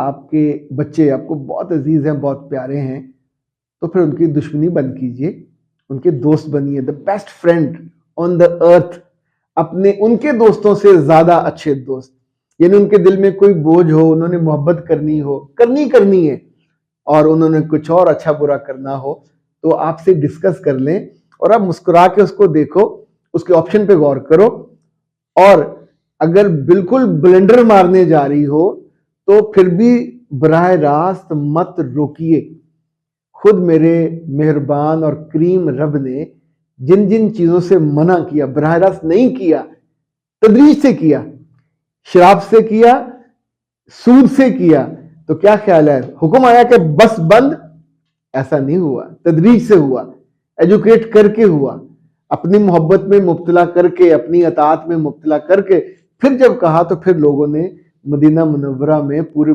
آپ کے بچے آپ کو بہت عزیز ہیں، بہت پیارے ہیں، تو پھر ان کی دشمنی بند کیجئے، ان کے دوست بنیے. دا بیسٹ فرینڈ آن دا ارتھ. اپنے ان کے دوستوں سے زیادہ اچھے دوست، یعنی ان کے دل میں کوئی بوجھ ہو، انہوں نے محبت کرنی ہے، اور انہوں نے کچھ اور اچھا برا کرنا ہو تو آپ سے ڈسکس کر لیں، اور آپ مسکرا کے اس کو دیکھو، اس کے آپشن پہ غور کرو. اور اگر بالکل بلنڈر مارنے جا رہی ہو تو پھر بھی براہ راست مت روکیے. خود میرے مہربان اور کریم رب نے جن جن چیزوں سے منع کیا، براہ راست نہیں کیا، تدریج سے کیا، شراب سے کیا، سود سے کیا، تو کیا خیال ہے حکم آیا کہ بس بند؟ ایسا نہیں ہوا، تدریج سے ہوا، ایجوکیٹ کر کے ہوا، اپنی محبت میں مبتلا کر کے، اپنی اطاعت میں مبتلا کر کے. پھر جب کہا تو پھر لوگوں نے مدینہ منورہ میں پورے